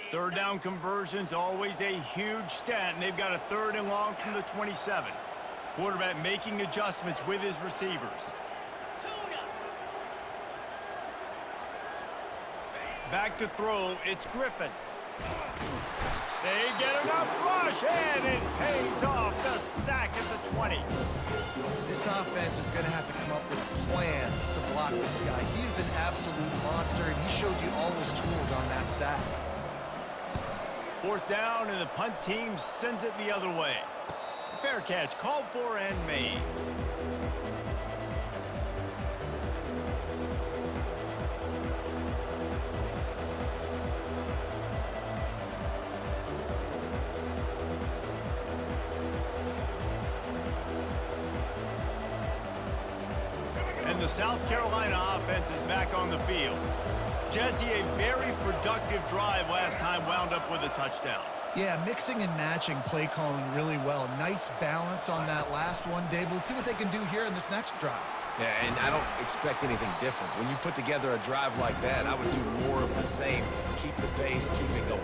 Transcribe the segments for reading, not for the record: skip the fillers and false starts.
Third down conversion's always a huge stat, and they've got a 3rd and long from the 27. Quarterback making adjustments with his receivers. Back to throw, it's Griffin. They get enough rush, and it pays off. The sack at the 20. This offense is going to have to come up with a plan to block this guy. He is an absolute monster, and he showed you all his tools on that sack. 4th down, and the punt team sends it the other way. Fair catch called for and made. And the South Carolina offense is back on the field. Jesse, a very productive drive last time, wound up with a touchdown. Yeah, mixing and matching play calling really well. Nice balance on that last one, Dave. Let's see what they can do here in this next drive. Yeah, and I don't expect anything different. When you put together a drive like that, I would do more of the same. Keep the pace, keep it going.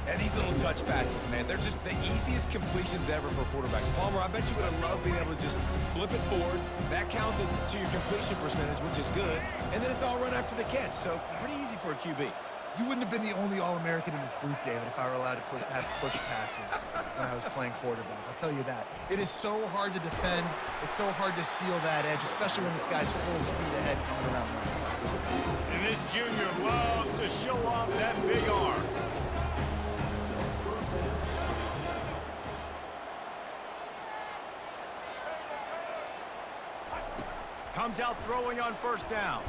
And these little touch passes, man, they're just the easiest completions ever for quarterbacks. Palmer, I bet you would have loved being able to just flip it forward. That counts as to your completion percentage, which is good. And then it's all run after the catch, so pretty easy for a QB. You wouldn't have been the only All-American in this booth, David, if I were allowed to have push passes when I was playing quarterback. I'll tell you that. It is so hard to defend. It's so hard to seal that edge, especially when this guy's full speed ahead coming around the outside. And this junior loves to show off that big arm. Comes out throwing on 1st down.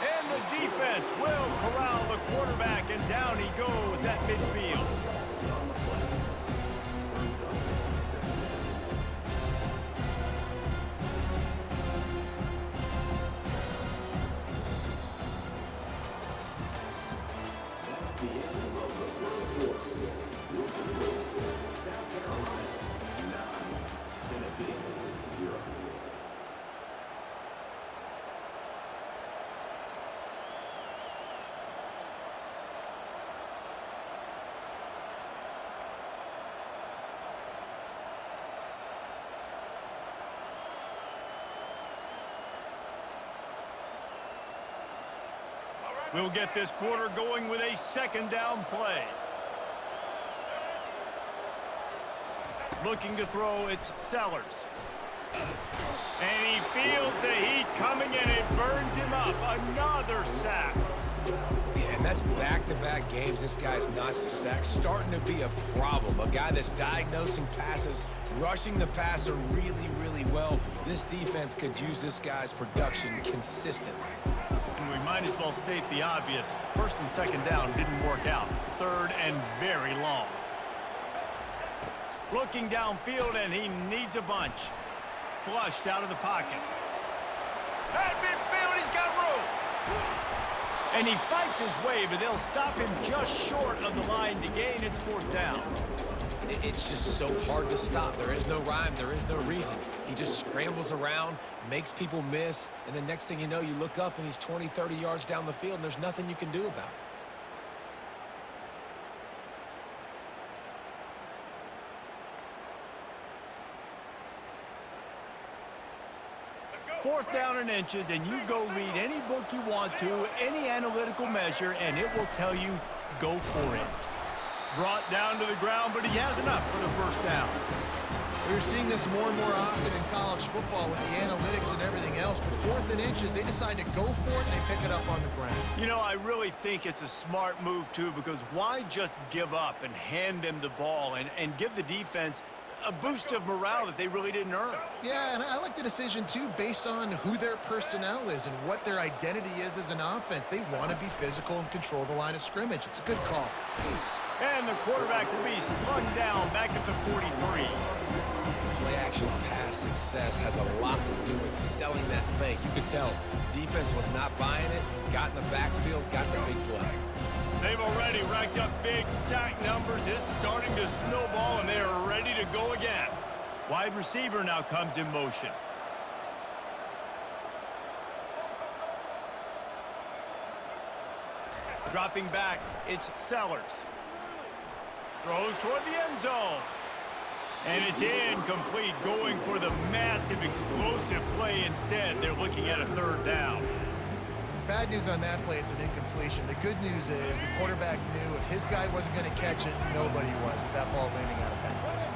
And the defense will corral the quarterback, and down he goes at midfield. We'll get this quarter going with a 2nd down play. Looking to throw, it's Sellers. And he feels the heat coming, and it burns him up. Another sack. Yeah, and that's back-to-back games this guy's notched a sack. Starting to be a problem. A guy that's diagnosing passes, rushing the passer really, really well. This defense could use this guy's production consistently. We might as well state the obvious. 1st and 2nd down didn't work out. 3rd and very long. Looking downfield, and he needs a bunch. Flushed out of the pocket. At midfield, he's got room. And he fights his way, but they'll stop him just short of the line to gain its 4th down. It's just so hard to stop. There is no rhyme. There is no reason. He just scrambles around, makes people miss, and the next thing you know, you look up and he's 20, 30 yards down the field, and there's nothing you can do about it. 4th down and inches, and you go read any book you want to, any analytical measure, and it will tell you, go for it. Brought down to the ground, but he has enough for the 1st down. We're seeing this more and more often in college football with the analytics and everything else, but 4th and inches, they decide to go for it, and they pick it up on the ground. You know, I really think it's a smart move, too, because why just give up and hand them the ball and give the defense a boost of morale that they really didn't earn? Yeah, and I like the decision, too, based on who their personnel is and what their identity is as an offense. They want to be physical and control the line of scrimmage. It's a good call. And the quarterback will be slung down back at the 43. Play-action pass success has a lot to do with selling that fake. You could tell defense was not buying it, got in the backfield, got the big play. They've already racked up big sack numbers. It's starting to snowball, and they are ready to go again. Wide receiver now comes in motion. Dropping back, it's Sellers. Throws toward the end zone. And it's incomplete, going for the massive, explosive play instead. They're looking at a third down. Bad news on that play, it's an incompletion. The good news is the quarterback knew if his guy wasn't going to catch it, nobody was, with that ball landing out of bounds.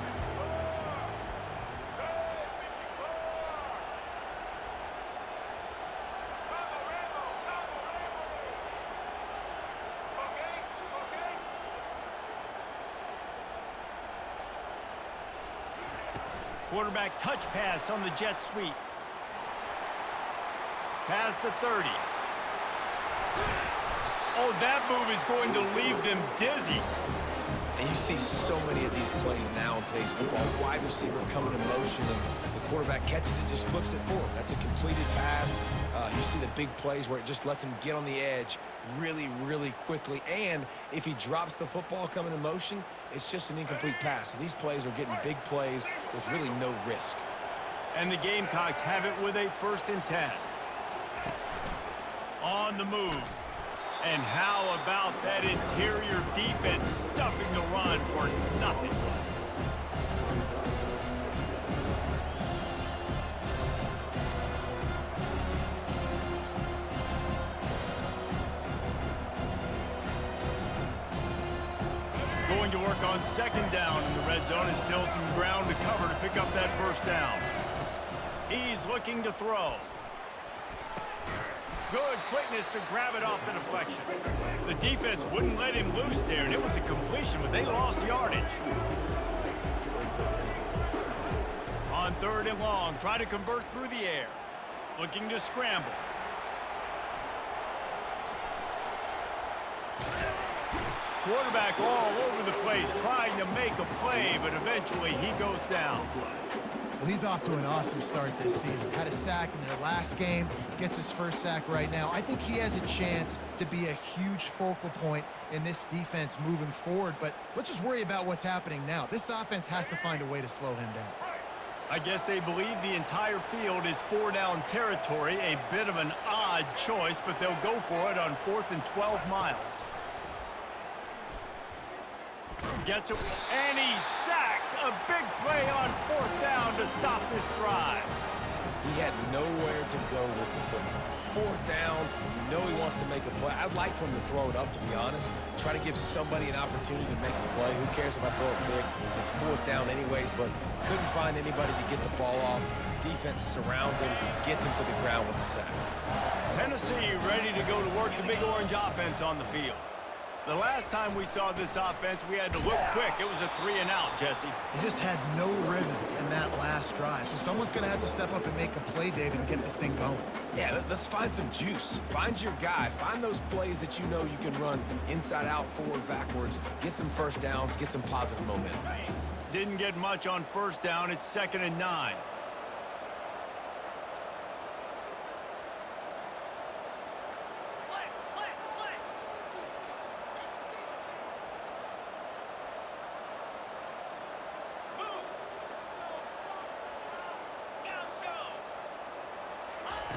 Quarterback touch pass on the jet sweep. Past the 30. Oh, that move is going to leave them dizzy. And you see so many of these plays now in today's football. Wide receiver coming in motion, and the quarterback catches it, just flips it forward. That's a completed pass. You see the big plays where it just lets him get on the edge really, really quickly. And if he drops the football coming in motion, it's just an incomplete pass. So these plays are getting big plays with really no risk. And the Gamecocks have it with a 1st and 10. On the move. And how about that interior defense stuffing the run for nothing? Going to work on 2nd down in the red zone, and still some ground to cover to pick up that 1st down. He's looking to throw. Good quickness to grab it off the deflection. The defense wouldn't let him loose there, and it was a completion, but they lost yardage. On 3rd and long, try to convert through the air. Looking to scramble. Quarterback all over the place, trying to make a play, but eventually he goes down. Well, he's off to an awesome start this season. Had a sack in their last game, gets his 1st sack right now. I think he has a chance to be a huge focal point in this defense moving forward, but let's just worry about what's happening now. This offense has to find a way to slow him down. I guess they believe the entire field is 4-down territory, a bit of an odd choice, but they'll go for it on 4th and 12 miles. Gets it, and he's sacked. A big play on 4th down to stop this drive. He had nowhere to go with the football. 4th down, you know he wants to make a play. I'd like for him to throw it up, to be honest. Try to give somebody an opportunity to make a play. Who cares if I throw it big? It's 4th down anyways, but couldn't find anybody to get the ball off. Defense surrounds him, gets him to the ground with a sack. Tennessee ready to go to work the Big Orange offense on the field. The last time we saw this offense, we had to look quick. It was a 3-and-out, Jesse. They just had no rhythm in that last drive. So someone's going to have to step up and make a play, David, and get this thing going. Yeah, let's find some juice. Find your guy. Find those plays that you know you can run inside out, forward, backwards. Get some 1st downs. Get some positive momentum. Didn't get much on 1st down. It's 2nd and 9.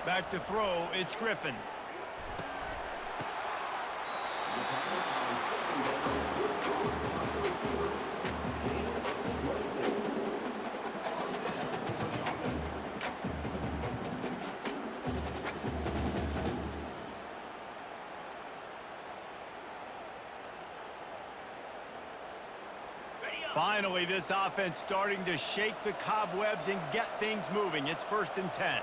Back to throw, it's Griffin. Finally, this offense starting to shake the cobwebs and get things moving. It's 1st and 10.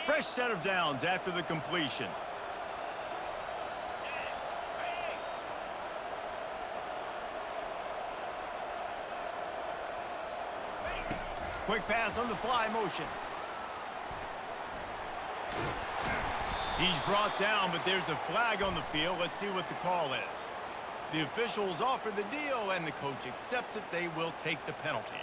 Fresh set of downs after the completion. Quick pass on the fly motion. He's brought down, but there's a flag on the field. Let's see what the call is. The officials offer the deal, and the coach accepts it. They will take the penalty.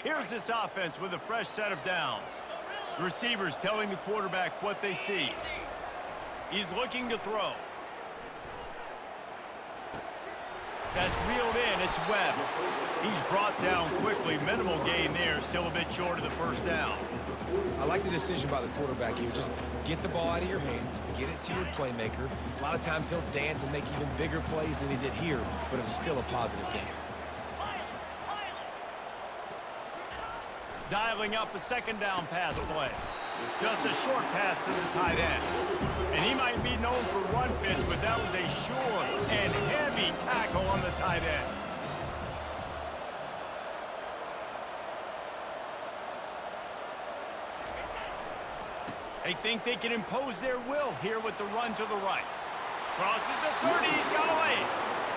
Here's this offense with a fresh set of downs. The receivers telling the quarterback what they see. He's looking to throw. That's reeled in. It's Webb. He's brought down quickly. Minimal gain there. Still a bit short of the first down. I like the decision by the quarterback here. Just get the ball out of your hands, get it to your playmaker. A lot of times he'll dance and make even bigger plays than he did here, but it was still a positive game. Dialing up a second down pass play. Just a short pass to the tight end. And he might be known for run fits, but that was a sure and heavy tackle on the tight end. They think they can impose their will here with the run to the right. Crosses the 30, he's got away.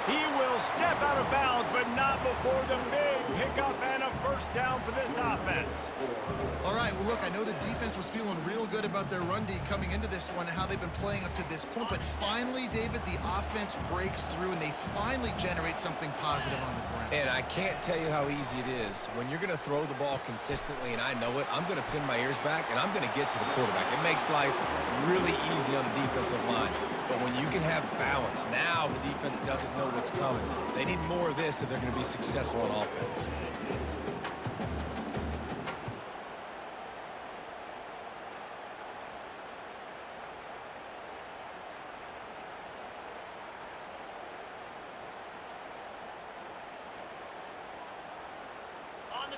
He will step out of bounds, but not before the big pickup and a first down for this offense. All right, well, look, I know the defense was feeling real good about their run D coming into this one and how they've been playing up to this point, but finally, David, the offense breaks through and they finally generate something positive on the ground. And I can't tell you how easy it is. When you're going to throw the ball consistently, and I know it, I'm going to pin my ears back, and I'm going to get to the quarterback. It makes life really easy on the defensive line. But when you can have balance, now the defense doesn't know what's coming. They need more of this if they're going to be successful on offense.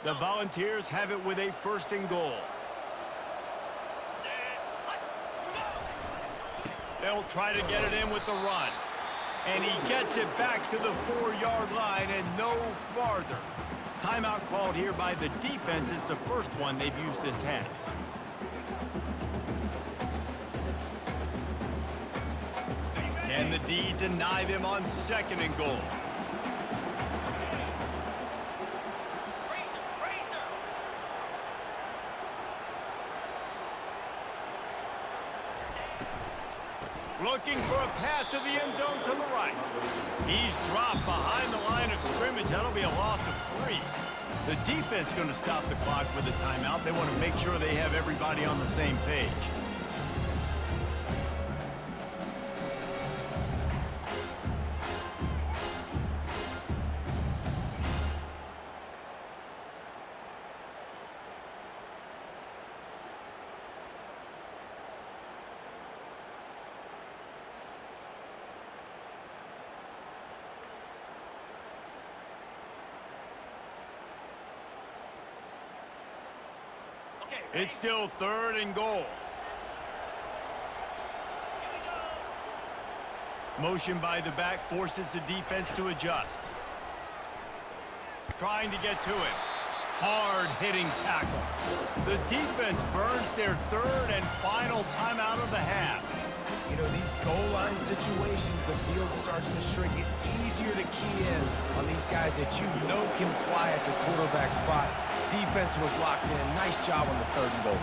The Volunteers have it with a first and goal. They'll try to get it in with the run. And he gets it back to the 4-yard line and no farther. Timeout called here by the defense. It's the first one they've used this half. Can the D deny them on second and goal? Looking for a path to the end zone to the right. He's dropped behind the line of scrimmage. That'll be a loss of 3. The defense going to stop the clock with a timeout. They want to make sure they have everybody on the same page. It's still third and goal. Motion by the back forces the defense to adjust. Trying to get to it. Hard-hitting tackle. The defense burns their third and final timeout of the half. You know, these goal line situations, the field starts to shrink. It's easier to key in on these guys that you know can fly at the quarterback spot. Defense was locked in. Nice job on the third and goal.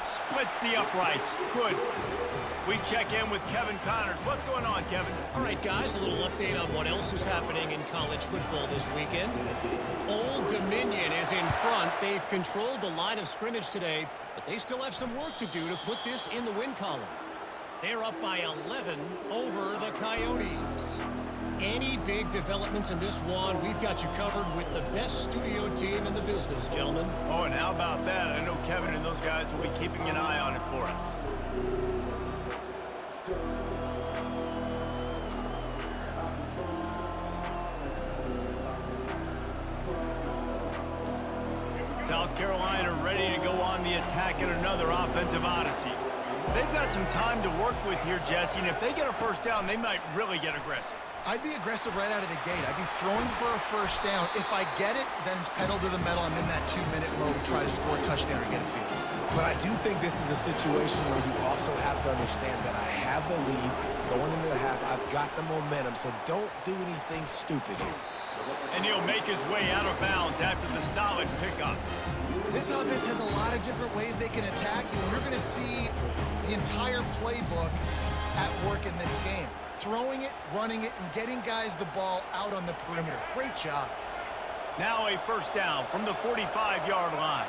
Splits the uprights. Good. We check in with Kevin Connors. What's going on, Kevin? All right, guys, a little update on what else is happening in college football this weekend. Old Dominion is in front. They've controlled the line of scrimmage today, but they still have some work to do to put this in the win column. They're up by 11 over the Coyotes. Any big developments in this one, we've got you covered with the best studio team in the business, gentlemen. Oh, and how about that? I know Kevin and those guys will be keeping an eye on it for us. South Carolina ready to go on the attack in another offensive odyssey. They've got some time to work with here, Jesse, and if they get a first down, they might really get aggressive. I'd be aggressive right out of the gate. I'd be throwing for a first down. If I get it, then it's pedal to the metal. I'm in that 2-minute mode to try to score a touchdown or get a field. But I do think this is a situation where you also have to understand that I have the lead going into the half. I've got the momentum, so don't do anything stupid here. And he'll make his way out of bounds after the solid pickup. This offense has a lot of different ways they can attack you, and you're going to see the entire playbook at work in this game. Throwing it, running it, and getting guys the ball out on the perimeter. Great job. Now a first down from the 45-yard line.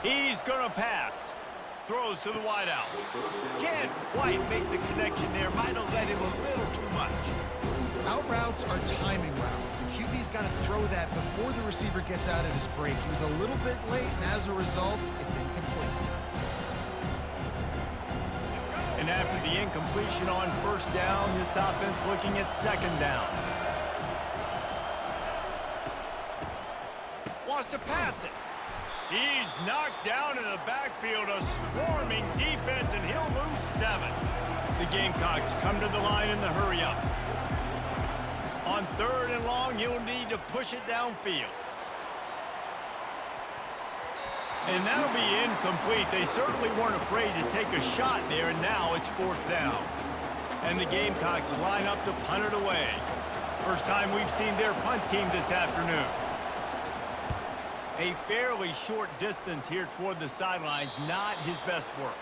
He's going to pass. Throws to the wideout. Can't quite make the connection there. Might have led him a little too much. Out routes are timing routes. The QB's got to throw that before the receiver gets out of his break. He was a little bit late, and as a result, it's incomplete. And after the incompletion on first down, this offense looking at second down. Wants to pass it. He's knocked down in the backfield, a swarming defense, and he'll lose 7. The Gamecocks come to the line in the hurry-up. On 3rd and long, he'll need to push it downfield. And that'll be incomplete. They certainly weren't afraid to take a shot there, and now it's 4th down. And the Gamecocks line up to punt it away. First time we've seen their punt team this afternoon. A fairly short distance here toward the sidelines, not his best work.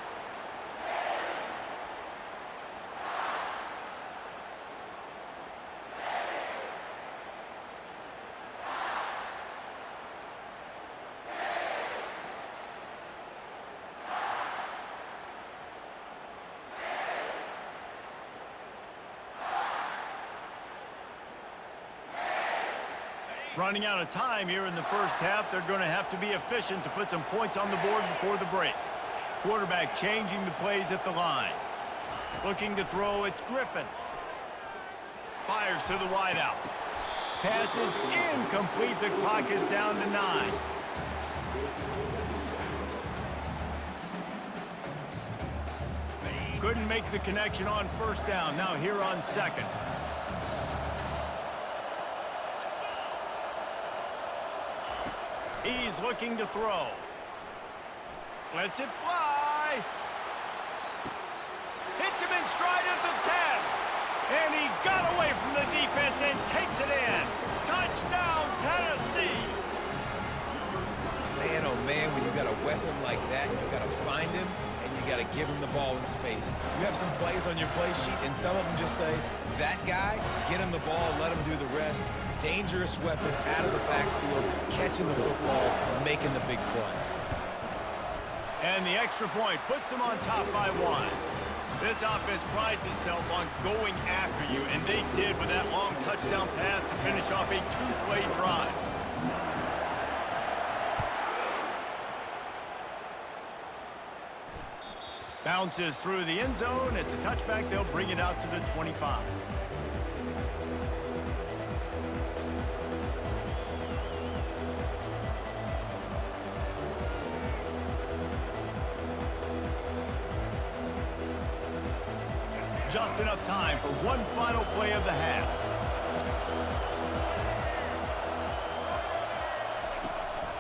Running out of time here in the first half, they're going to have to be efficient to put some points on the board before the break. Quarterback changing the plays at the line. Looking to throw, it's Griffin. Fires to the wideout. Pass is incomplete. The clock is down to 9. Couldn't make the connection on first down. Now here on second. He's looking to throw. Lets it fly. Hits him in stride at the 10. And he got away from the defense and takes it in. Touchdown, Tennessee. Man, oh man, when you got a weapon like that, you got to find him and you got to give him the ball in space. You have some plays on your play sheet, and some of them just say, that guy, get him the ball, let him do the rest. Dangerous weapon out of the backfield, catching the football, making the big play. And the extra point puts them on top by 1. This offense prides itself on going after you, and they did with that long touchdown pass to finish off a 2-play drive. Bounces through the end zone. It's a touchback. They'll bring it out to the 25. Just enough time for one final play of the half.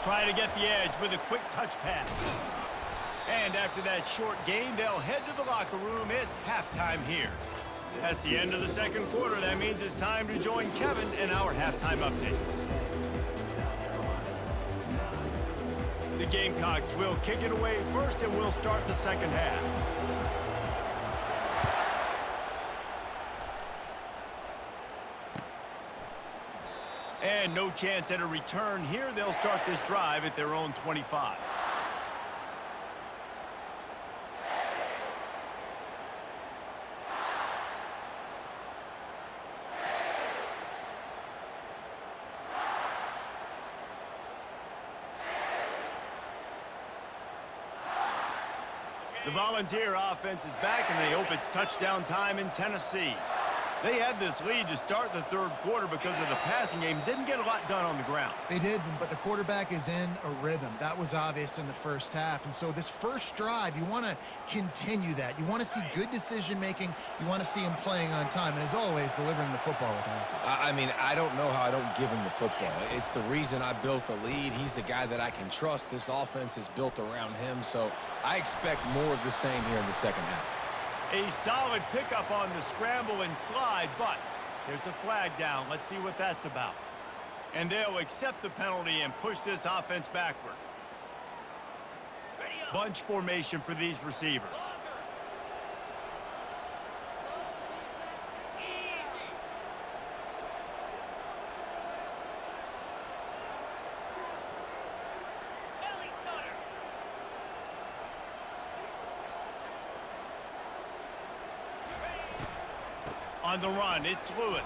Try to get the edge with a quick touch pass. And after that short gain, they'll head to the locker room. It's halftime here. That's the end of the second quarter. That means it's time to join Kevin in our halftime update. The Gamecocks will kick it away first, and we'll start the second half. And no chance at a return here. They'll start this drive at their own 25. The Volunteer offense is back, and they hope it's touchdown time in Tennessee. They had this lead to start the third quarter because of the passing game. Didn't get a lot done on the ground. They did, but the quarterback is in a rhythm. That was obvious in the first half. And so this first drive, you want to continue that. You want to see good decision-making. You want to see him playing on time. And as always, delivering the football with accuracy. I mean, I don't know how I don't give him the football. It's the reason I built the lead. He's the guy that I can trust. This offense is built around him. So I expect more of the same here in the second half. A solid pickup on the scramble and slide, but there's a flag down. Let's see what that's about. And they'll accept the penalty and push this offense backward. Ready Bunch formation for these receivers. On the run, it's Lewis.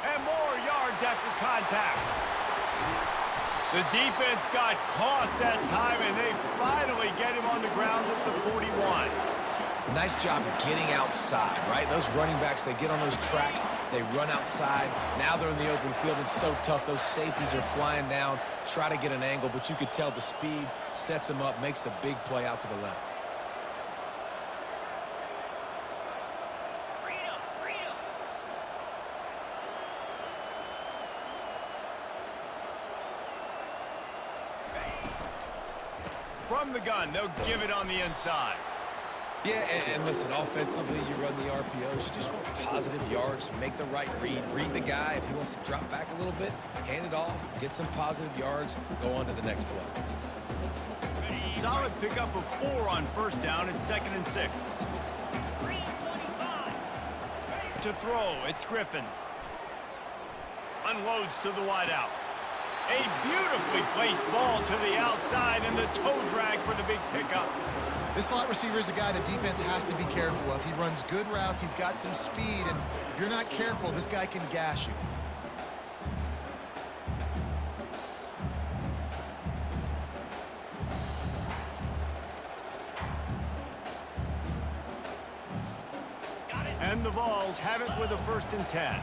And more yards after contact. The defense got caught that time, and they finally get him on the ground at the 41. Nice job getting outside, right? Those running backs, they get on those tracks, they run outside. Now they're in the open field. It's so tough. Those safeties are flying down, try to get an angle, but you could tell the speed sets them up, makes the big play out to the left. From the gun, they'll give it on the inside. Yeah, and listen, offensively, you run the RPOs. You just want positive yards, make the right read the guy. If he wants to drop back a little bit, hand it off, get some positive yards, go on to the next play. Solid pickup of 4 on first down and 2nd and 6. To throw, it's Griffin. Unloads to the wideout. A beautifully placed ball to the outside and the toe drag for the big pickup. This slot receiver is a guy the defense has to be careful of. He runs good routes, he's got some speed, and if you're not careful, this guy can gash you. And the Vols have it with a 1st and 10.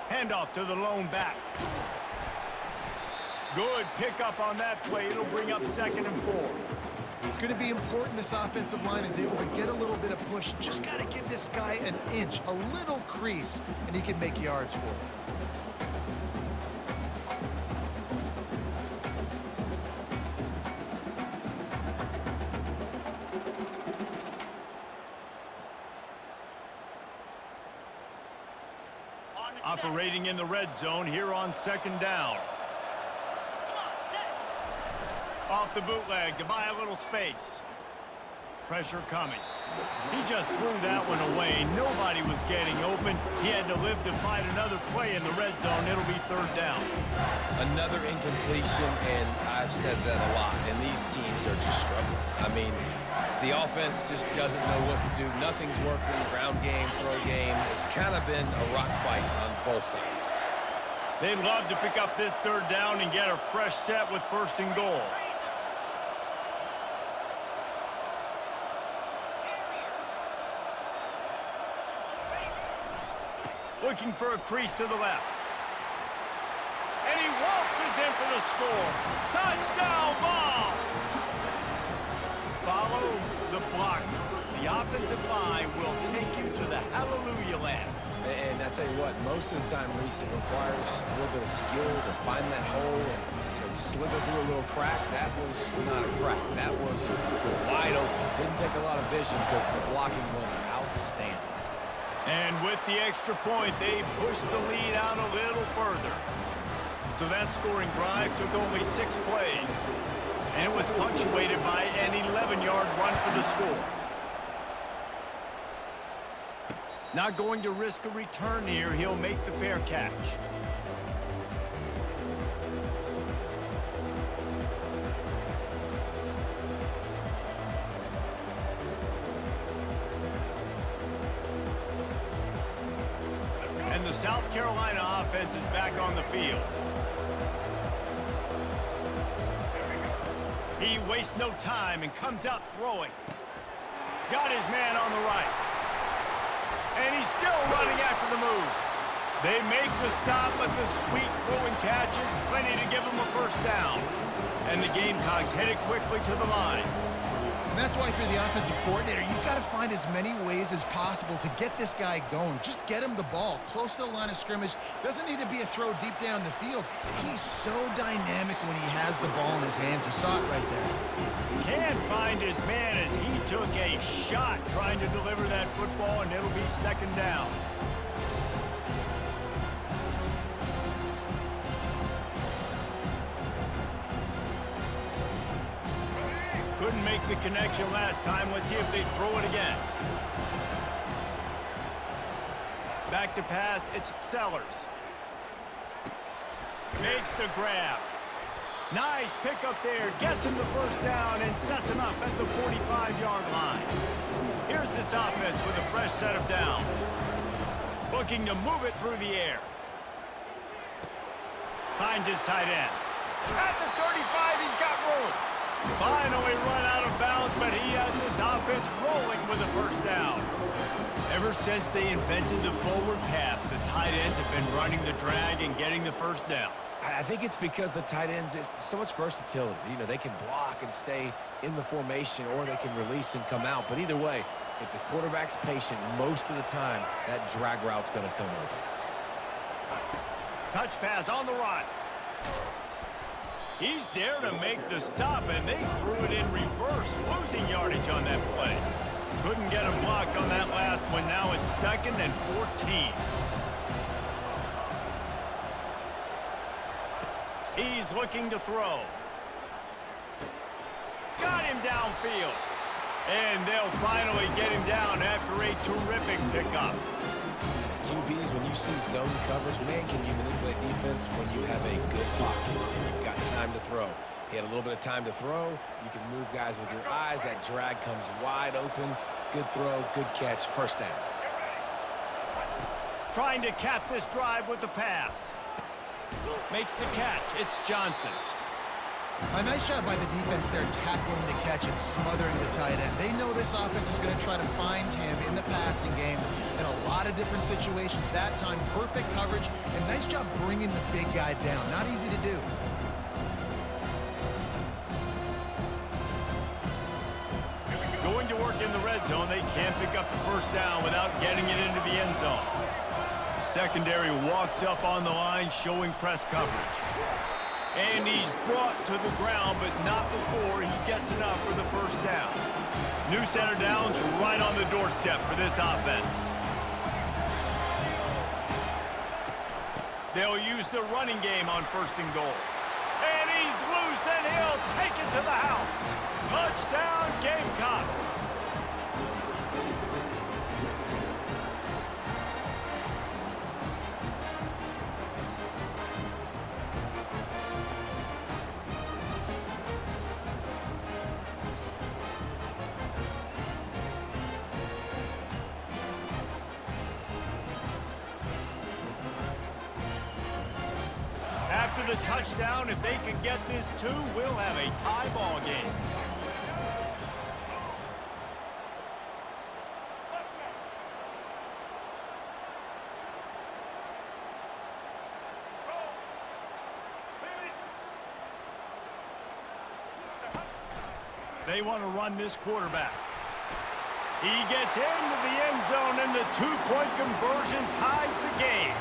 Handoff to the lone back. Good pickup on that play. It'll bring up 2nd and 4. It's going to be important this offensive line is able to get a little bit of push. Just got to give this guy an inch, a little crease, and he can make yards for it. Operating in the red zone here on 2nd down. Off the bootleg to buy a little space. Pressure coming. He just threw that one away. Nobody was getting open. He had to live to fight another play in the red zone. It'll be 3rd down. Another incompletion, and I've said that a lot, and these teams are just struggling. I mean, the offense just doesn't know what to do. Nothing's working. Ground game, throw game. It's kind of been a rock fight on both sides. They'd love to pick up this 3rd down and get a fresh set with 1st and goal. Looking for a crease to the left. And he waltzes in for the score. Touchdown ball! Follow the block. The offensive line will take you to the hallelujah land. And I tell you what, most of the time, Reese, it requires a little bit of skill to find that hole and slither through a little crack. That was not a crack. That was wide open. Didn't take a lot of vision because the blocking was outstanding. And with the extra point, they pushed the lead out a little further. So that scoring drive took only 6 plays. And it was punctuated by an 11-yard run for the score. Not going to risk a return here. He'll make the fair catch. And the South Carolina offense is back on the field. He wastes no time and comes out throwing. Got his man on the right. And he's still running after the move. They make the stop, but the sweet throwing catch is plenty to give him a 1st down. And the Gamecocks headed quickly to the line. And that's why, if you're the offensive coordinator, you've got to find as many ways as possible to get this guy going. Just get him the ball close to the line of scrimmage. Doesn't need to be a throw deep down the field. He's so dynamic when he has the ball in his hands. You saw it right there. Can't find his man as he took a shot trying to deliver that football, and it'll be 2nd down. broke the connection last time. Let's see if they throw it again. Back to pass, it's Sellers. Makes the grab. Nice pick up there, gets him the first down and sets him up at the 45-yard line. Here's this offense with a fresh set of downs. Looking to move it through the air. Finds his tight end. At the 35, he's got room. Finally run out of bounds, but he has this offense rolling with a first down. Ever since they invented the forward pass, the tight ends have been running the drag and getting the first down. I think it's because the tight ends is so much versatility. You know, they can block and stay in the formation, or they can release and come out. But either way, if the quarterback's patient, most of the time, that drag route's going to come open. Touch pass on the run. He's there to make the stop, and they threw it in reverse, losing yardage on that play. Couldn't get him blocked on that last one. Now it's 2nd and 14. He's looking to throw. Got him downfield. And they'll finally get him down after a terrific pickup. QBs, when you see zone coverage, man, can you manipulate defense when you have a good pocket and you've got time to throw. He had a little bit of time to throw. You can move guys with your eyes. That drag comes wide open. Good throw, good catch, first down. Trying to cap this drive with the pass. Makes the catch. It's Johnson. A nice job by the defense there, tackling the catch and smothering the tight end. They know this offense is going to try to find him in the passing game in a lot of different situations. That time, perfect coverage, and nice job bringing the big guy down. Not easy to do. Going to work in the red zone, they can't pick up the first down without getting it into the end zone. The secondary walks up on the line, showing press coverage. And he's brought to the ground, but not before he gets enough for the first down. New center downs right on the doorstep for this offense. They'll use the running game on 1st and goal. And he's loose, and he'll take it to the house. Touchdown, Gamecocks. After the touchdown, if they can get this too, we'll have a tie ball game. They want to run this quarterback. He gets into the end zone, and the two-point conversion ties the game.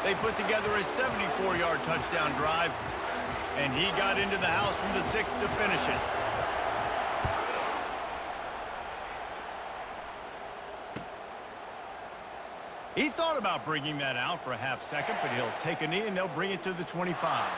They put together a 74-yard touchdown drive, and he got into the house from the 6 to finish it. He thought about bringing that out for a half second, but he'll take a knee, and they'll bring it to the 25.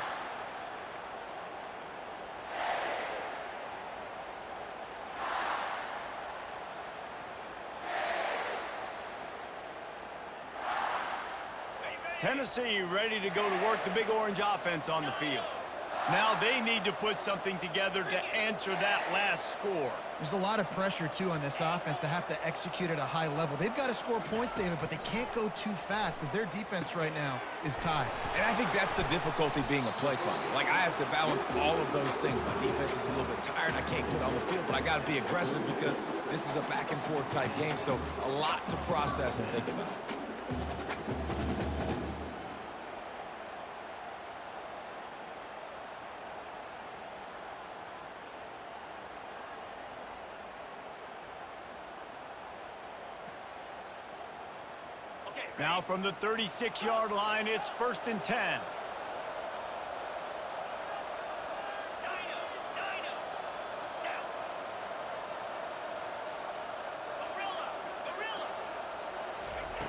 Tennessee ready to go to work the Big Orange offense on the field. Now they need to put something together to answer that last score. There's a lot of pressure, too, on this offense to have to execute at a high level. They've got to score points, David, but they can't go too fast because their defense right now is tied. And I think that's the difficulty being a play caller. Like, I have to balance all of those things. My defense is a little bit tired. I can't get on the field, but I got to be aggressive because this is a back-and-forth type game, so a lot to process and think about. Now from the 36-yard line, it's 1st and 10.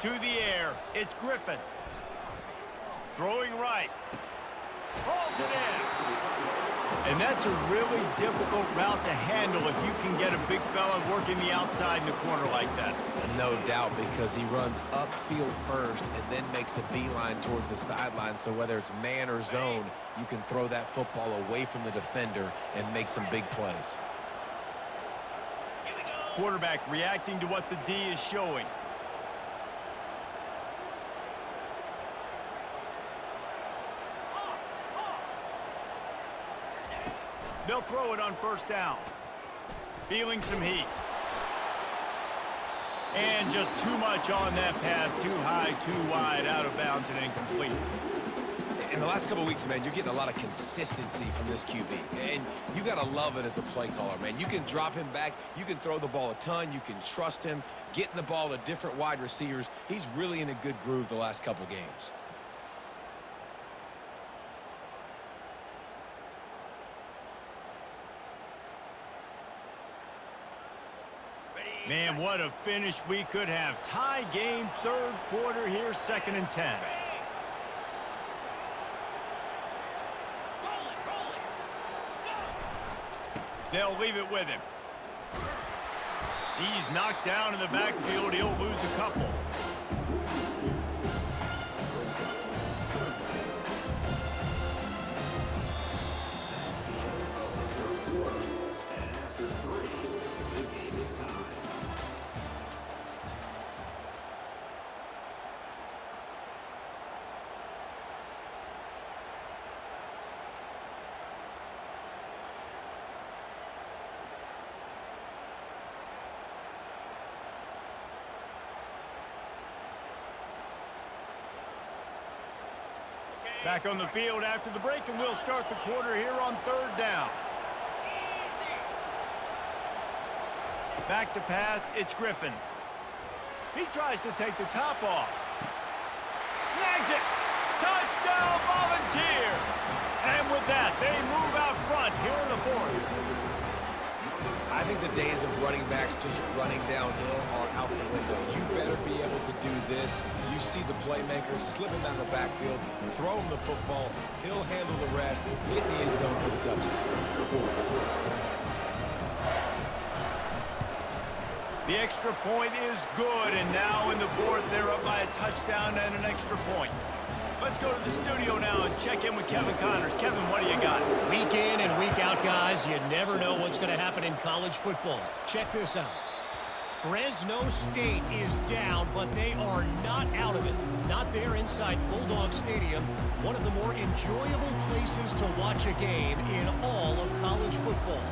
To the air, it's Griffin. Throwing right. Hauls it in. And that's a really difficult route to handle if you can get a big fella working the outside in the corner like that. No doubt, because he runs upfield first and then makes a beeline towards the sideline. So whether it's man or zone, you can throw that football away from the defender and make some big plays. Quarterback reacting to what the D is showing. They'll throw it on first down. Feeling some heat. And just too much on that pass. Too high, too wide, out of bounds, and incomplete. In the last couple of weeks, man, you're getting a lot of consistency from this QB. And you got to love it as a play caller, man. You can drop him back. You can throw the ball a ton. You can trust him. Getting the ball to different wide receivers. He's really in a good groove the last couple games. Man, what a finish we could have. Tie game, third quarter here, 2nd and 10. They'll leave it with him. He's knocked down in the backfield. He'll lose a couple. Back on the field after the break, and we'll start the quarter here on 3rd down. Back to pass, it's Griffin. He tries to take the top off. Snags it! Touchdown, Volunteers! And with that, they move out front here in the 4th. I think the days of running backs just running downhill are out the window. You better be able to do this. You see the playmakers slipping down the backfield, throw him the football, he'll handle the rest, get in the end zone for the touchdown. The extra point is good, and now in the 4th, they're up by a touchdown and an extra point. Let's go to the studio now and check in with Kevin Connors. Kevin, what do you got? Week in and week out, guys, you never know what's going to happen in college football. Check this out. Fresno State is down, but they are not out of it. Not there inside Bulldog Stadium, one of the more enjoyable places to watch a game in all of college football.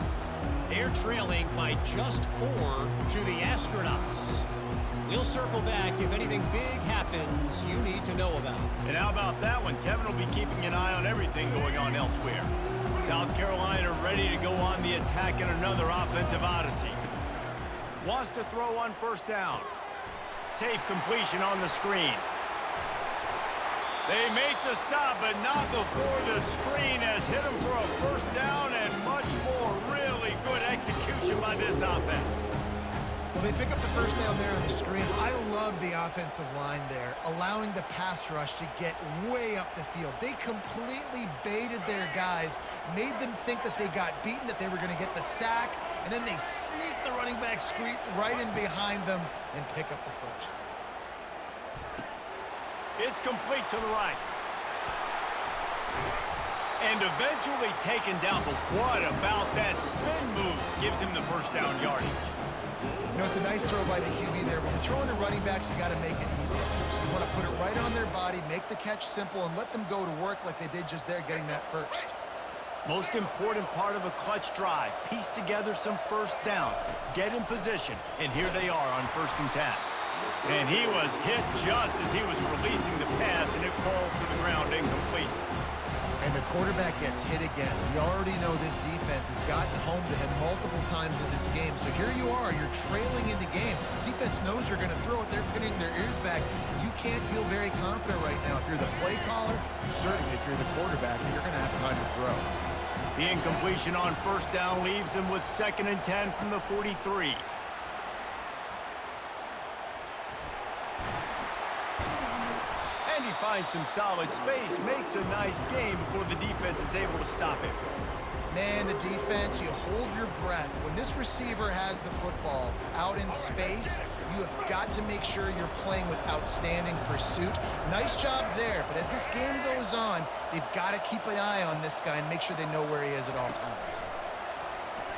They're trailing by just 4 to the Astronauts. We'll circle back if anything big happens you need to know about. And how about that one? Kevin will be keeping an eye on everything going on elsewhere. South Carolina ready to go on the attack in another offensive odyssey. Wants to throw on first down. Safe completion on the screen. They make the stop, but not before the screen has hit them for a first down and much more. Really good execution by this offense. Well, they pick up the first down there on the screen. I love the offensive line there, allowing the pass rush to get way up the field. They completely baited their guys, made them think that they got beaten, that they were going to get the sack, and then they sneak the running back screen right in behind them and pick up the first. It's complete to the right. And eventually taken down, but what about that spin move? Gives him the first down yardage. You know, it's a nice throw by the QB there. When you're throwing to running backs, you got to make it easy. So you want to put it right on their body, make the catch simple, and let them go to work like they did just there, getting that first. Most important part of a clutch drive. Piece together some first downs. Get in position. And here they are on 1st and 10. And he was hit just as he was releasing the pass, and it falls to the ground incomplete. And the quarterback gets hit again. We already know this defense has gotten home to him multiple times in this game. So here you are, you're trailing in the game. Defense knows you're going to throw it. They're pinning their ears back. You can't feel very confident right now. If you're the play caller, certainly if you're the quarterback, you're going to have time to throw. The incompletion on first down leaves him with 2nd and 10 from the 43. And he finds some solid space, makes a nice game before the defense is able to stop him. Man, the defense, you hold your breath. When this receiver has the football out in space, you have got to make sure you're playing with outstanding pursuit. Nice job there, but as this game goes on, they've got to keep an eye on this guy and make sure they know where he is at all times.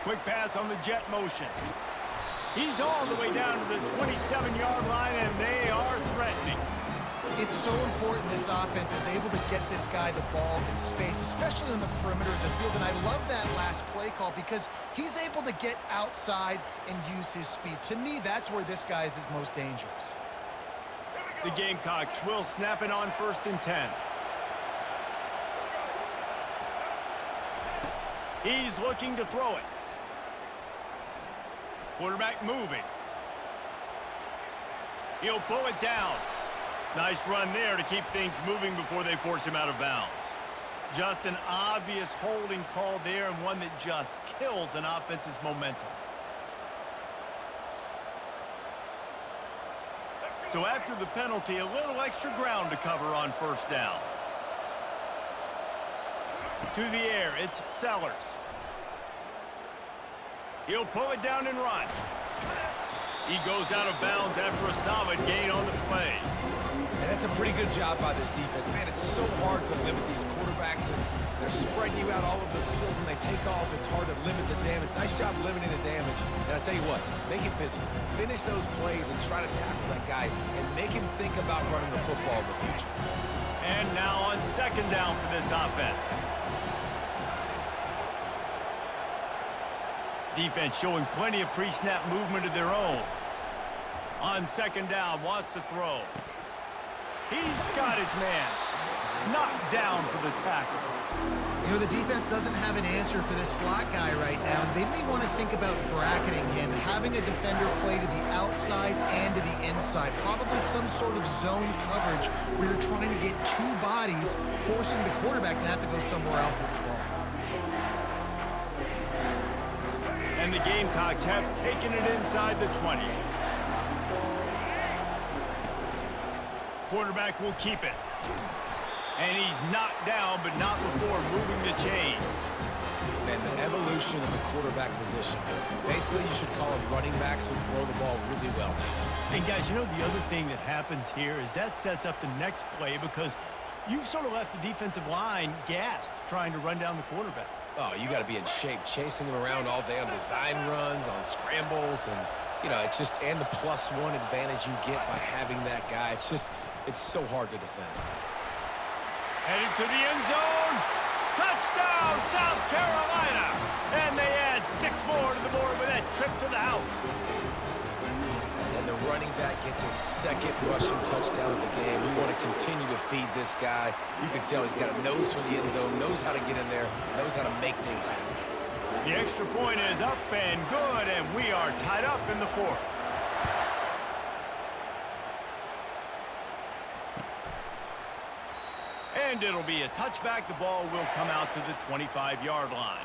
Quick pass on the jet motion. He's all the way down to the 27-yard line, and they are threatening. It's so important this offense is able to get this guy the ball in space, especially on the perimeter of the field. And I love that last play call because he's able to get outside and use his speed. To me, that's where this guy is his most dangerous. The Gamecocks will snap it on 1st and 10. He's looking to throw it. Quarterback moving. He'll pull it down. Nice run there to keep things moving before they force him out of bounds. Just an obvious holding call there, and one that just kills an offense's momentum. So after the penalty, a little extra ground to cover on 1st down. To the air, it's Sellers. He'll pull it down and run. He goes out of bounds after a solid gain on the play. And that's a pretty good job by this defense. Man, it's so hard to limit these quarterbacks, and they're spreading you out all over the field. When they take off, it's hard to limit the damage. Nice job limiting the damage. And I tell you what, make it physical. Finish those plays and try to tackle that guy and make him think about running the football in the future. And now on 2nd down for this offense. Defense showing plenty of pre-snap movement of their own. On 2nd down, wants to throw. He's got his man. Knocked down for the tackle. You know, the defense doesn't have an answer for this slot guy right now. They may want to think about bracketing him, having a defender play to the outside and to the inside. Probably some sort of zone coverage where you're trying to get two bodies, forcing the quarterback to have to go somewhere else with the ball. And the Gamecocks have taken it inside the 20. Quarterback will keep it. And he's knocked down, but not before moving the chains. And the evolution of the quarterback position. Basically, you should call them running backs who throw the ball really well. And guys, you know the other thing that happens here is that sets up the next play because you've sort of left the defensive line gassed trying to run down the quarterback. Oh, you got to be in shape, chasing him around all day on design runs, on scrambles, and, you know, it's just, and the +1 advantage you get by having that guy. It's just, it's so hard to defend. Headed to the end zone. Touchdown, South Carolina. And they add 6 more to the board with that trip to the house. And the running back gets his 2nd rushing touchdown of the game. We want to continue to feed this guy. You can tell he's got a nose for the end zone, knows how to get in there, knows how to make things happen. The extra point is up and good, and we are tied up in the 4th. And it'll be a touchback. The ball will come out to the 25-yard line.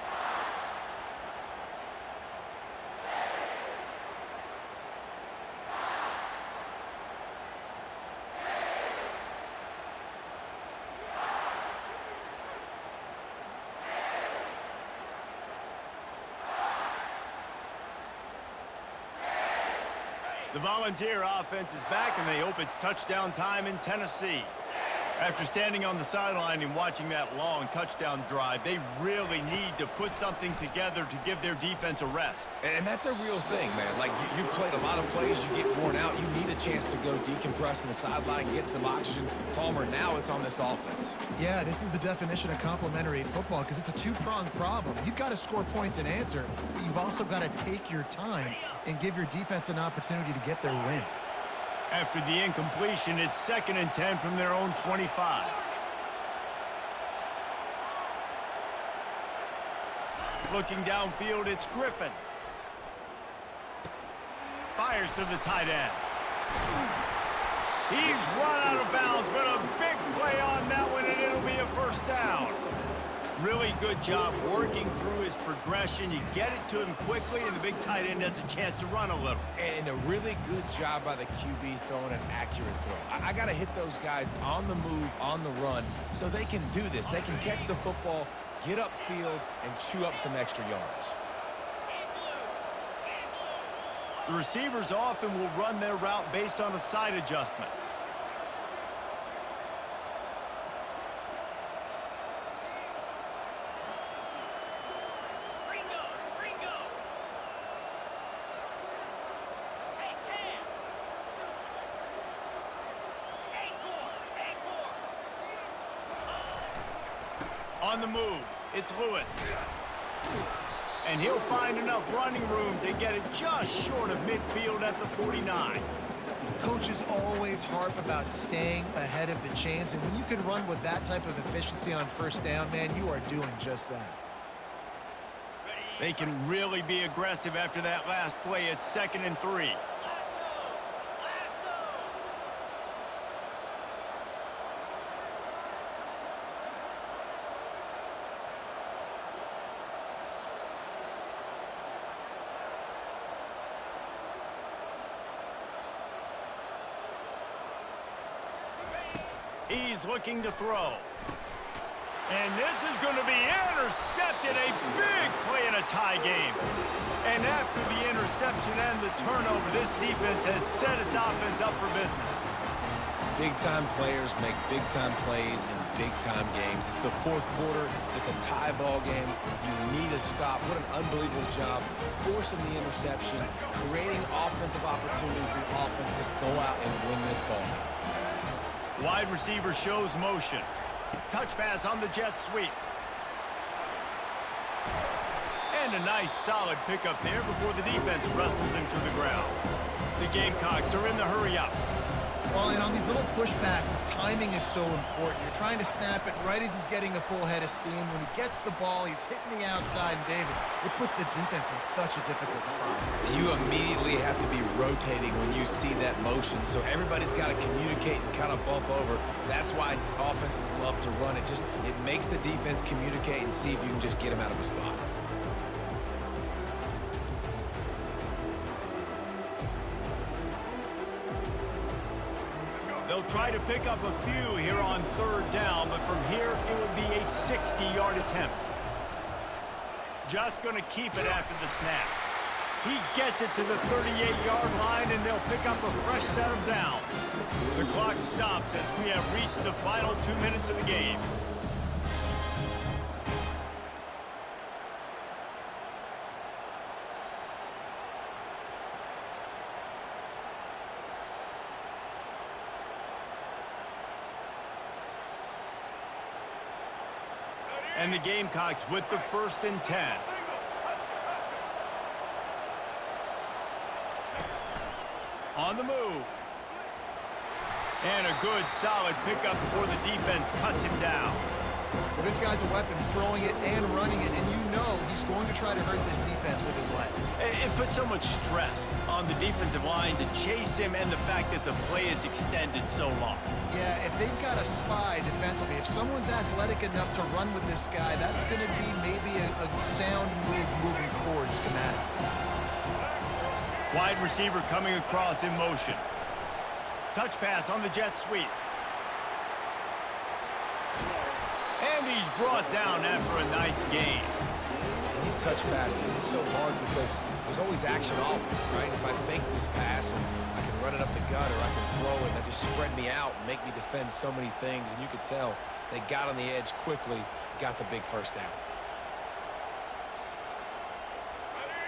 The Volunteer offense is back, and they hope it's touchdown time in Tennessee. After standing on the sideline and watching that long touchdown drive, they really need to put something together to give their defense a rest. And that's a real thing, man. Like, you played a lot of plays, you get worn out, you need a chance to go decompress on the sideline, get some oxygen. Palmer, now it's on this offense. Yeah, this is the definition of complementary football because it's a two-pronged problem. You've got to score points and answer, but you've also got to take your time and give your defense an opportunity to get their win. After the incompletion, it's 2nd and 10 from their own 25. Looking downfield, it's Griffin. Fires to the tight end. He's run out of bounds, but a big play on that one, and it'll be a 1st down. Really good job working through his progression. You get it to him quickly, and the big tight end has a chance to run a little. And a really good job by the QB throwing an accurate throw. I got to hit those guys on the move, on the run, so they can do this. They can catch the football, get upfield, and chew up some extra yards. The receivers often will run their route based on a side adjustment. On the move, it's Lewis. And he'll find enough running room to get it just short of midfield at the 49. Coaches always harp about staying ahead of the chains, and when you can run with that type of efficiency on first down, man, you are doing just that. They can really be aggressive after that last play. It's 2nd and 3. He's looking to throw. And this is going to be intercepted. A big play in a tie game. And after the interception and the turnover, this defense has set its offense up for business. Big-time players make big-time plays in big-time games. It's the 4th quarter. It's a tie ball game. You need a stop. What an unbelievable job forcing the interception, creating offensive opportunity for your offense to go out and win this ball game. Wide receiver shows motion. Touch pass on the jet sweep. And a nice solid pickup there before the defense wrestles him to the ground. The Gamecocks are in the hurry up. Well, and on these little push passes, timing is so important. You're trying to snap it right as he's getting a full head of steam. When he gets the ball, he's hitting the outside, and David, it puts the defense in such a difficult spot. You immediately have to be rotating when you see that motion, so everybody's got to communicate and kind of bump over. That's why offenses love to run it. It makes the defense communicate and see if you can just get him out of the spot. They'll try to pick up a few here on 3rd down, but from here it will be a 60-yard attempt. Just going to keep it after the snap. He gets it to the 38-yard line, and they'll pick up a fresh set of downs. The clock stops as we have reached the final 2 minutes of the game. And the Gamecocks with the 1st and 10. On the move. And a good, solid pickup before the defense cuts him down. Well, this guy's a weapon, throwing it and running it, and you know he's going to try to hurt this defense with his legs. It puts so much stress on the defensive line to chase him, and the fact that the play is extended so long. Yeah, if they've got a spy defensively, if someone's athletic enough to run with this guy, that's going to be maybe a sound move moving forward schematically. Wide receiver coming across in motion. Touch pass on the jet sweep. And he's brought down after a nice gain. And these touch passes, it's so hard because there's always action off it, right? If I fake this pass and I can run it up the gut or I can throw it, and that just spread me out and make me defend so many things. And you could tell they got on the edge quickly, got the big 1st down.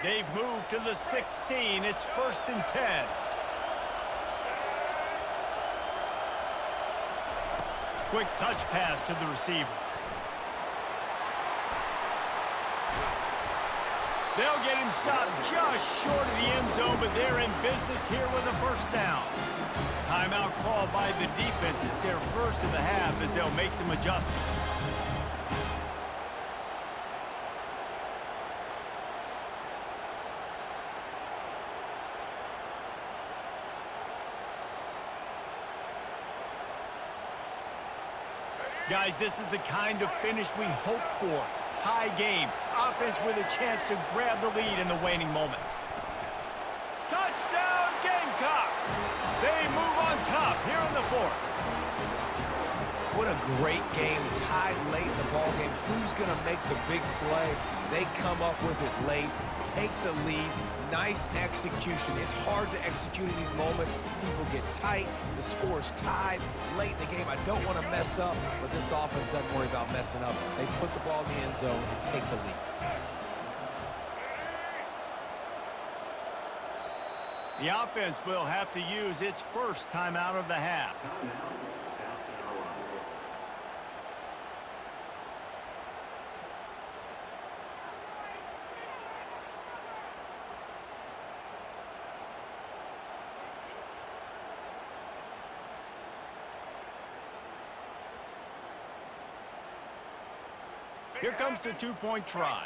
They've moved to the 16. It's 1st and 10. Quick touch pass to the receiver. They'll get him stopped just short of the end zone, but they're in business here with a 1st down. Timeout called by the defense. It's their 1st of the half as they'll make some adjustments. Guys, this is the kind of finish we hope for. Tie game. Offense with a chance to grab the lead in the waning moments. Touchdown, Gamecocks! They move on top here in the fourth. What a great game, tied late in the ball game. Who's going to make the big play? They come up with it late, take the lead. Nice execution. It's hard to execute in these moments. People get tight. The score's tied late in the game. I don't want to mess up, but this offense doesn't worry about messing up. They put the ball in the end zone and take the lead. The offense will have to use its first timeout of the half. Here comes the two-point try.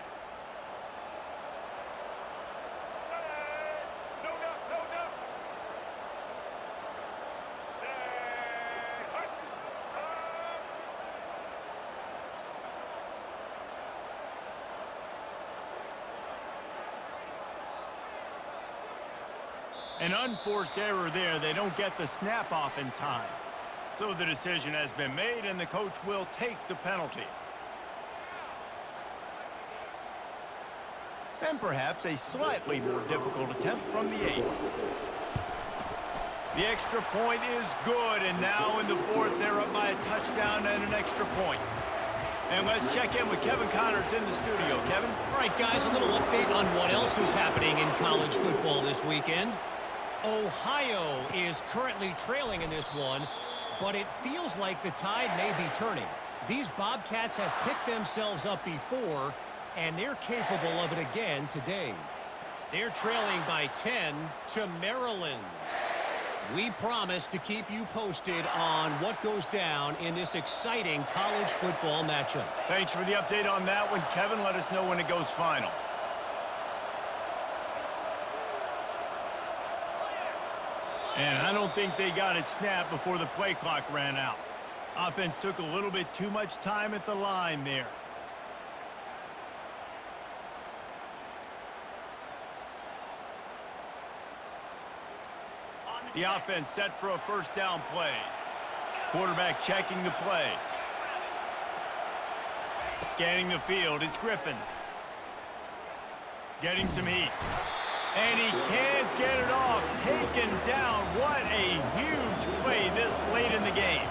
An unforced error there. They don't get the snap off in time. So the decision has been made, and the coach will take the penalty. And perhaps a slightly more difficult attempt from the 8. The extra point is good, and now in the fourth, they're up by a touchdown and an extra point. And let's check in with Kevin Connors in the studio. Kevin? All right, guys, a little update on what else is happening in college football this weekend. Ohio is currently trailing in this one, but it feels like the tide may be turning. These Bobcats have picked themselves up before, and they're capable of it again today. They're trailing by 10 to Maryland. We promise to keep you posted on what goes down in this exciting college football matchup. Thanks for the update on that one, Kevin. Let us know when it goes final. And I don't think they got it snapped before the play clock ran out. Offense took a little bit too much time at the line there. The offense set for a first down play. Quarterback checking the play. Scanning the field, it's Griffin. Getting some heat. And he can't get it off. Taken down. What a huge play this late in the game.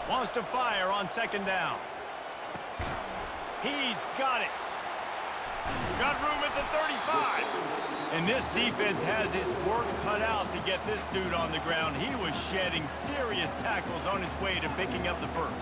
Wants to fire on second down. He's got it. Got room at the 35. And this defense has its work cut out to get this dude on the ground. He was shedding serious tackles on his way to picking up the first.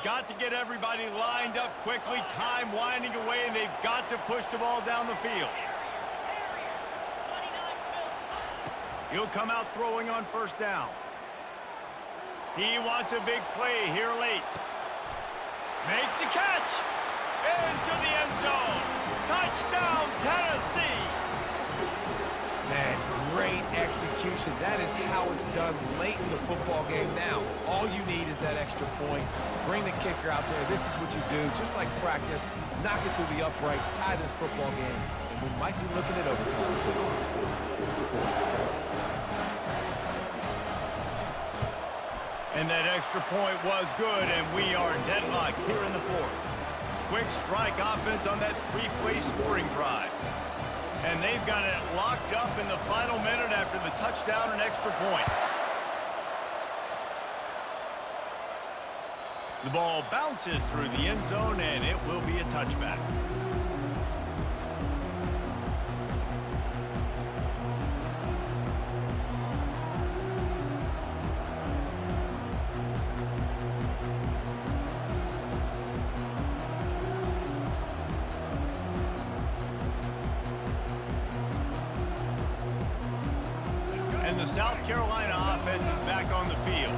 Got to get everybody lined up quickly. Time winding away, and they've got to push the ball down the field. He'll come out throwing on first down. He wants a big play here late. Makes the catch. Into the end zone. Touchdown, Tennessee. Man, great execution. That is how it's done late in the football game. Now, all you need is that extra point. Bring the kicker out there. This is what you do. Just like practice, knock it through the uprights, tie this football game, and we might be looking at overtime soon. And that extra point was good, and we are deadlocked here in the fourth. Quick strike offense on that three-play scoring drive. And they've got it locked up in the final minute after the touchdown and extra point. The ball bounces through the end zone, and it will be a touchback. And the South Carolina offense is back on the field.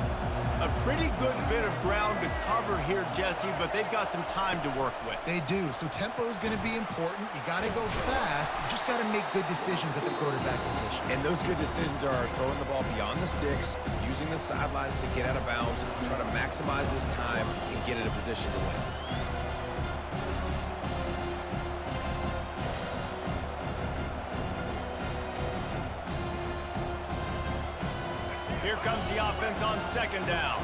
A pretty good bit of ground to cover here, Jesse, but they've got some time to work with. They do. So tempo is going to be important. You got to go fast. You just got to make good decisions at the quarterback position. And those good decisions are throwing the ball beyond the sticks, using the sidelines to get out of bounds, trying to maximize this time and get in a position to win. Here comes the offense on second down.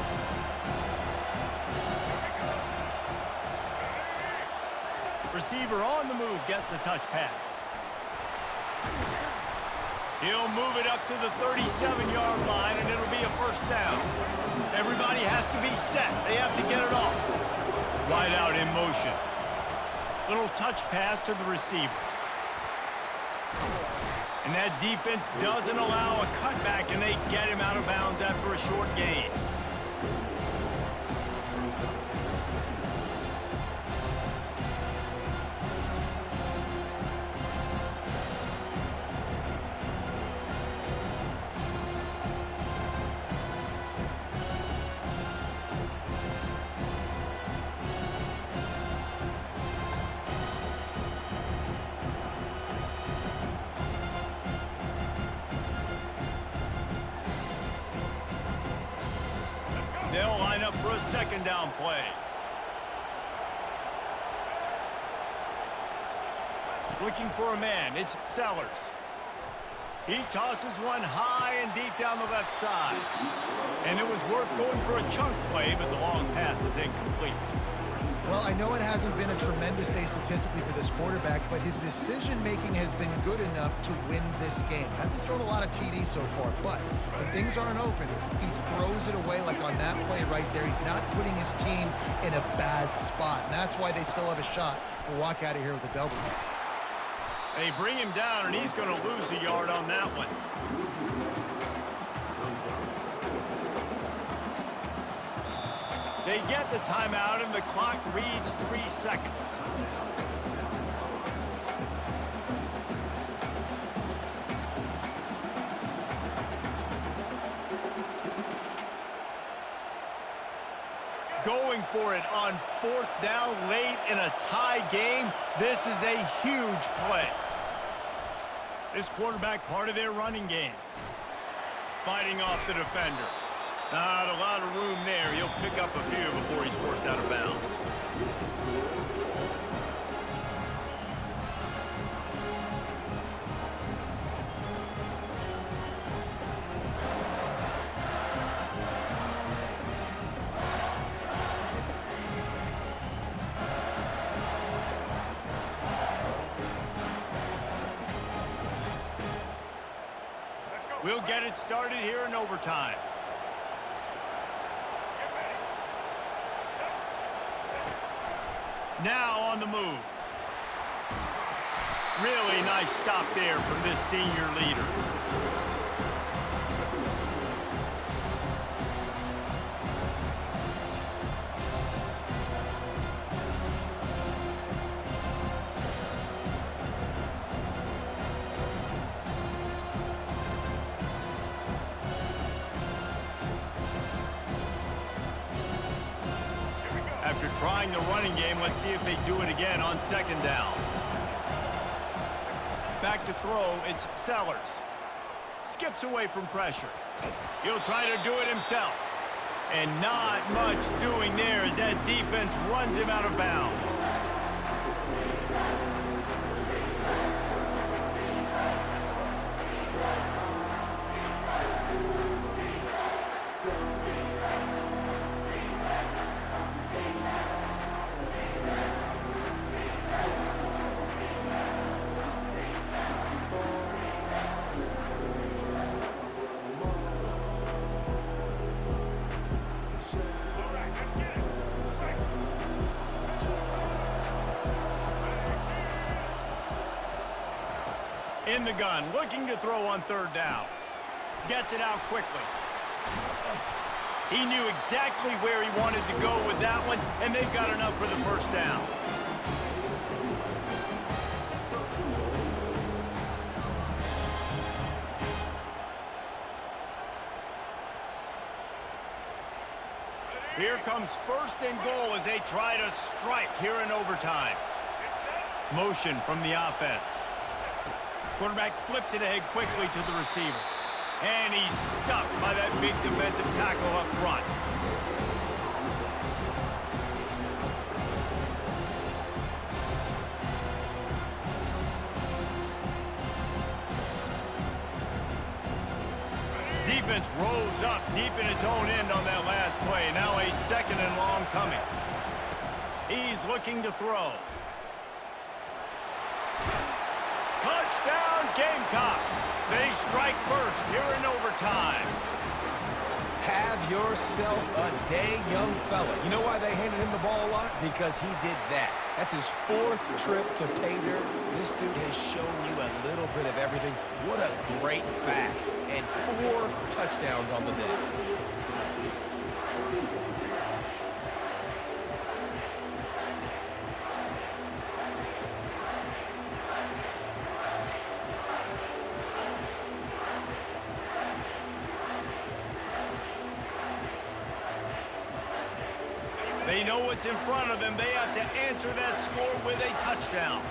Receiver on the move gets the touch pass. He'll move it up to the 37-yard line, and it'll be a first down. Everybody has to be set. They have to get it off. Wide out in motion. Little touch pass to the receiver. And that defense doesn't allow a cutback, and they get him out of bounds after a short gain. They'll line up for a second down play. Looking for a man, it's Sellers. He tosses one high and deep down the left side. And it was worth going for a chunk play, but the long pass is incomplete. Well, I know it hasn't been a tremendous day statistically for this quarterback, but his decision-making has been good enough to win this game. Hasn't thrown a lot of TDs so far, but when things aren't open, he throws it away like on that play right there. He's not putting his team in a bad spot, and that's why they still have a shot to walk out of here with a W. They bring him down, and he's going to lose a yard on that one. They get the timeout, and the clock reads 3 seconds. Going for it on fourth down late in a tie game. This is a huge play. This quarterback part of their running game. Fighting off the defender. Not a lot of room there. He'll pick up a few before he's forced out of bounds. We'll get it started here in overtime. Now on the move. Really nice stop there from this senior leader. After trying the running game, let's see if they do it again on second down. Back to throw, it's Sellers. Skips away from pressure. He'll try to do it himself. And not much doing there as that defense runs him out of bounds. In the gun, looking to throw on third down. Gets it out quickly. He knew exactly where he wanted to go with that one, and they've got enough for the first down. Here comes first and goal as they try to strike here in overtime. Motion from the offense. Quarterback flips it ahead quickly to the receiver. And he's stuffed by that big defensive tackle up front. Defense rolls up deep in its own end on that last play. Now a second and long coming. He's looking to throw. Touchdown, Gamecocks. They strike first here in overtime. Have yourself a day, young fella. You know why they handed him the ball a lot? Because he did that. That's his 4th trip to pay dirt. This dude has shown you a little bit of everything. What a great back. And 4 touchdowns on the day. They know what's in front of them. They have to answer that score with a touchdown.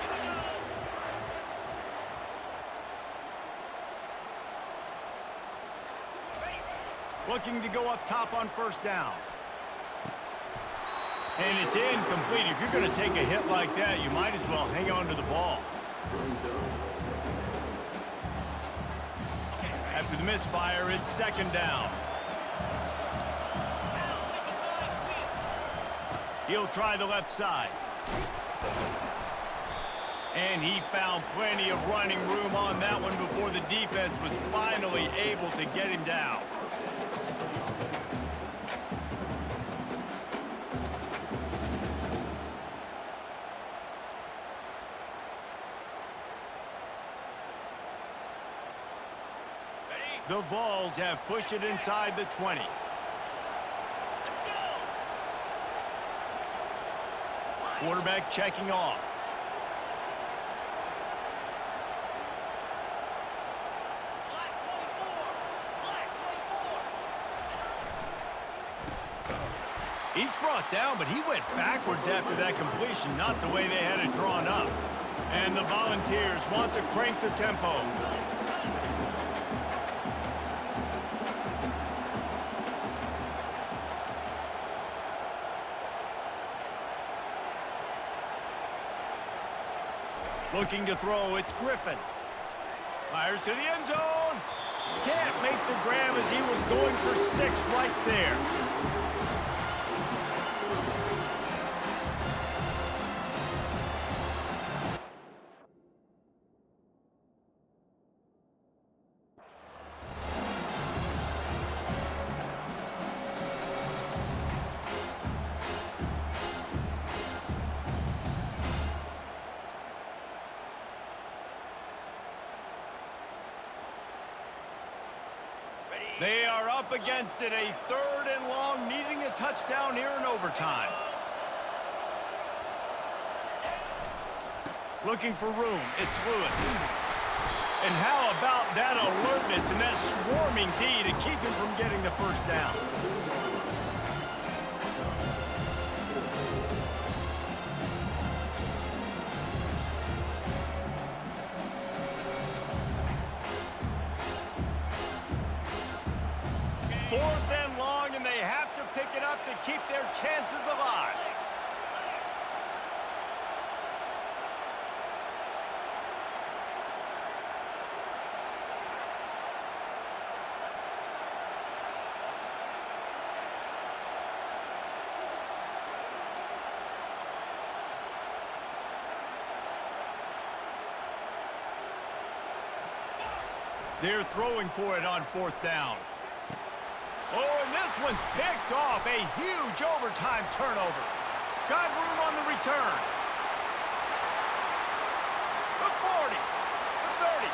Looking to go up top on first down. And it's incomplete. If you're going to take a hit like that, you might as well hang on to the ball. After the misfire, it's second down. He'll try the left side. And he found plenty of running room on that one before the defense was finally able to get him down. The Vols have pushed it inside the 20. Quarterback checking off. Each brought down, but he went backwards after that completion, not the way they had it drawn up. And the Volunteers want to crank the tempo. Looking to throw, it's Griffin. Fires to the end zone. Can't make the grab as he was going for 6 right there. They are up against it, a 3rd and long, needing a touchdown here in overtime. Looking for room, it's Lewis. And how about that alertness and that swarming D to keep him from getting the first down? Fourth and long, and they have to pick it up to keep their chances alive. They're throwing for it on 4th down. Oh, and this one's picked off. A huge overtime turnover. Got room on the return. The 40, the 30,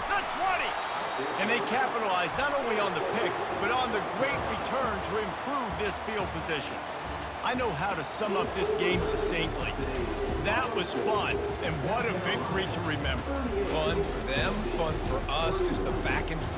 the 20. And they capitalized not only on the pick, but on the great return to improve this field position. I know how to sum up this game succinctly. That was fun, and what a victory to remember. Fun for them, fun for us, just the back and forth.